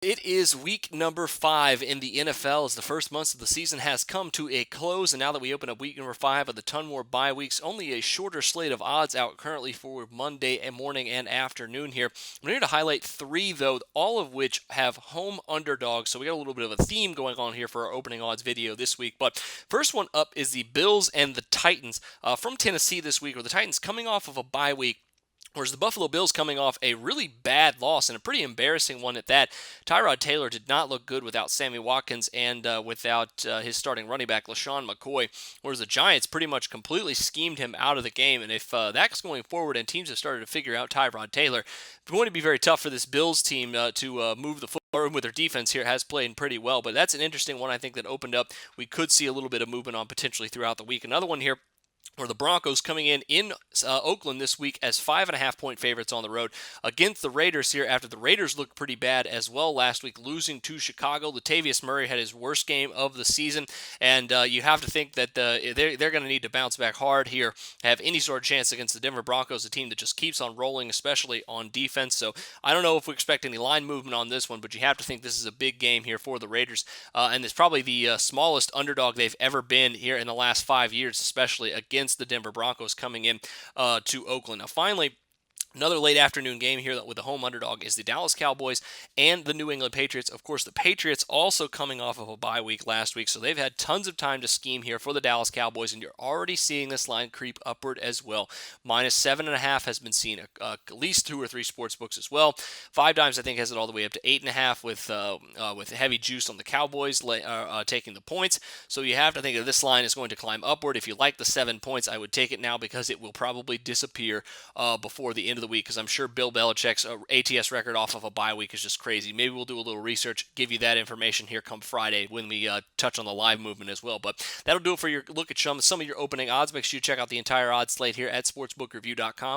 It is week number 5 in the NFL as the first month of the season has come to a close. And now that we open up week number 5 with a ton more bye weeks, only a shorter slate of odds out currently for Monday and morning and afternoon here. I'm here to highlight 3, though, all of which have home underdogs. So we got a little bit of a theme going on here for our opening odds video this week. But first one up is the Bills and the Titans from Tennessee this week, or the Titans coming off of a bye week. Whereas the Buffalo Bills coming off a really bad loss, and a pretty embarrassing one at that. Tyrod Taylor did not look good without Sammy Watkins and without his starting running back, LaShawn McCoy, whereas the Giants pretty much completely schemed him out of the game. And if that's going forward and teams have started to figure out Tyrod Taylor, it's going to be very tough for this Bills team to move the football with their defense here. Has played pretty well, but that's an interesting one, I think, that opened up. We could see a little bit of movement on potentially throughout the week. Another one here, or the Broncos coming in Oakland this week as 5.5-point favorites on the road against the Raiders here after the Raiders looked pretty bad as well last week, losing to Chicago. Latavius Murray had his worst game of the season, and you have to think that they're going to need to bounce back hard here, have any sort of chance against the Denver Broncos, a team that just keeps on rolling, especially on defense. So I don't know if we expect any line movement on this one, but you have to think this is a big game here for the Raiders, and it's probably the smallest underdog they've ever been here in the last 5 years, especially against the Denver Broncos coming in to Oakland. Now, finally, another late afternoon game here with the home underdog is the Dallas Cowboys and the New England Patriots. Of course, the Patriots also coming off of a bye week last week, so they've had tons of time to scheme here for the Dallas Cowboys, and you're already seeing this line creep upward as well. -7.5 has been seen at least 2 or 3 sports books as well. 5 times, I think, has it all the way up to 8.5 with heavy juice on the Cowboys taking the points. So you have to think that this line is going to climb upward. If you like the 7 points, I would take it now because it will probably disappear before the end of the week, because I'm sure Bill Belichick's ATS record off of a bye week is just crazy. Maybe we'll do a little research, give you that information here come Friday when we touch on the live movement as well. But that'll do it for your look at some of your opening odds. Make sure you check out the entire odds slate here at sportsbookreview.com.